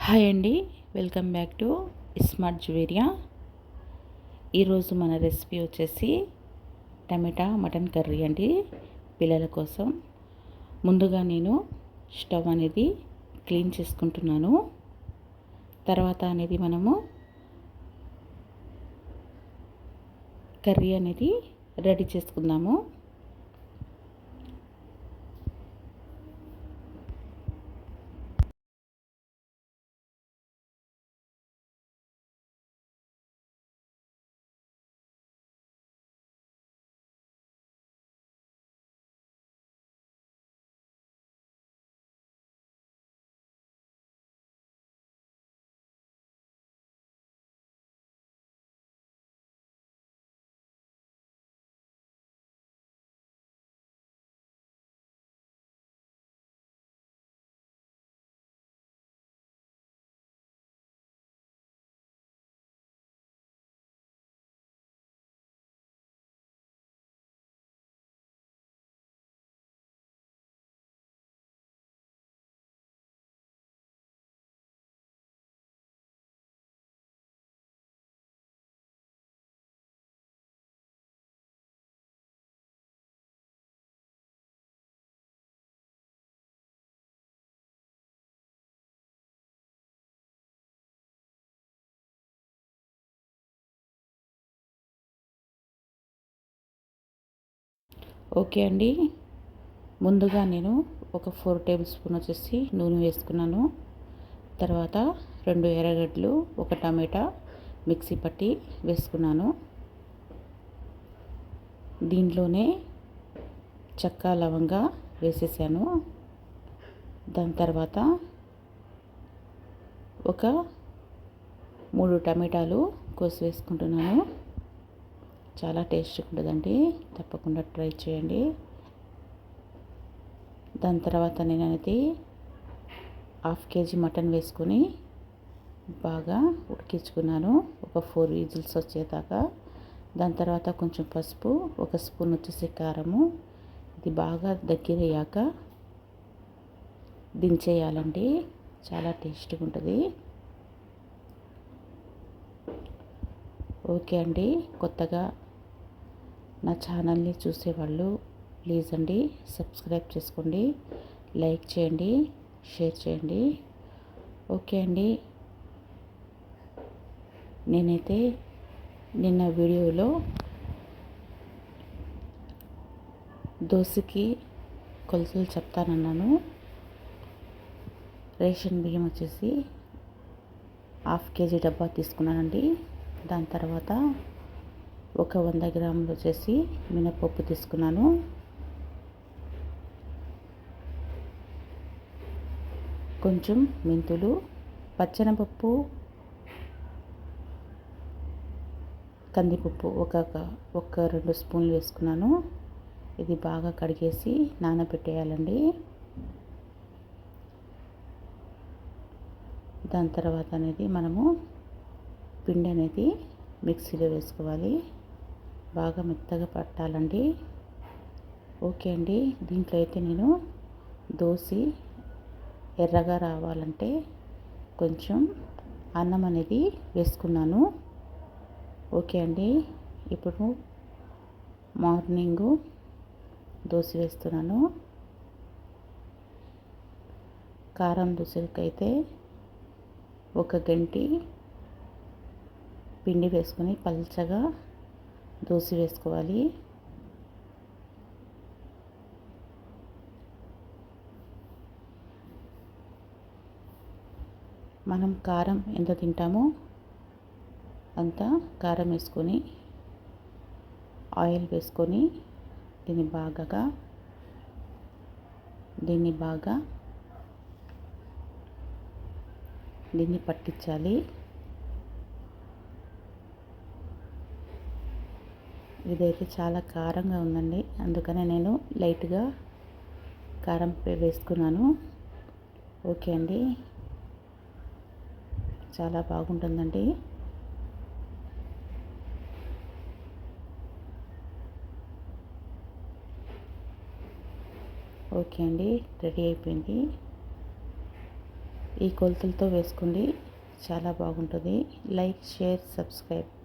Hi అండి, welcome back to smart Juveria. ఈరోజు మన రెసిపీ వచ్చేసి టమాటా మటన్ కర్రీ అండి. పిల్లల కోసం ముందుగా నేను స్టవ్ అనేది క్లీన్ చేసుకుంటున్నాను. తర్వాత అనేది మనము కర్రీ అనేది రెడీ చేసుకుందాము. ఓకే అండి, ముందుగా నేను ఒక 4 టేబుల్ స్పూన్ వచ్చేసి నూనె వేసుకున్నాను. తర్వాత 2 ఎర్రగడ్డలు, ఒక టమాటా మిక్సీ పట్టి వేసుకున్నాను. దీంట్లోనే చెక్క లవంగా వేసేసాను. దాని తర్వాత ఒక 3 టమాటాలు కోసి వేసుకుంటున్నాను. చాలా టేస్ట్గా ఉంటుందండి, తప్పకుండా ట్రై చేయండి. దాని తర్వాత నేను అనేది 1/2 కేజీ మటన్ వేసుకొని బాగా ఉడికించుకున్నాను, ఒక 4 విజిల్స్ వచ్చేదాకా. దాని తర్వాత కొంచెం పసుపు, 1 స్పూన్ వచ్చేసి కారము. ఇది బాగా దగ్గరయ్యాక దించేయాలండి, చాలా టేస్ట్గా ఉంటుంది. ఓకే అండి, కొత్తగా నా ఛానల్ని చూసేవాళ్ళు ప్లీజ్ అండి సబ్స్క్రైబ్ చేసుకోండి, లైక్ చేయండి, షేర్ చేయండి. ఓకే అండి, నేనైతే నిన్న వీడియోలో దోశకి కొలతలు చెప్తానన్నాను. రేషన్ బియ్యం వచ్చేసి 1/2 కేజీ డబ్బా తీసుకున్నానండి. దాని తర్వాత ఒక 100 గ్రాములు వచ్చేసి మినపప్పు తీసుకున్నాను. కొంచెం మెంతులు, పచ్చెనపప్పు, కందిపప్పు ఒక 2 స్పూన్లు వేసుకున్నాను. ఇది బాగా కడిగేసి నానబెట్టేయాలండి. దాని తర్వాత అనేది మనము పిండి అనేది మిక్సీలో వేసుకోవాలి, బాగా మెత్తగా పట్టాలండి. ఓకే అండి, దీంట్లో అయితే నేను దోశ ఎర్రగా రావాలంటే కొంచెం అన్నం అనేది వేసుకున్నాను. ఓకే అండి, ఇప్పుడు మార్నింగు దోశ వేస్తున్నాను. కారం దోశలకైతే 1 గంటి పిండి వేసుకొని పల్చగా దోశ వేసుకోవాలి. మనం కారం ఎంత తింటామో అంత కారం వేసుకొని ఆయిల్ వేసుకొని దీన్ని పట్టించాలి. ఇదైతే చాలా కారంగా ఉందండి, అందుకనే నేను లైట్గా కారం వేసుకున్నాను. ఓకే అండి, చాలా బాగుంటుందండి. ఓకే అండి, రెడీ అయిపోయింది. ఈ కొలతలతో వేసుకోండి, చాలా బాగుంటుంది. Like, share, subscribe.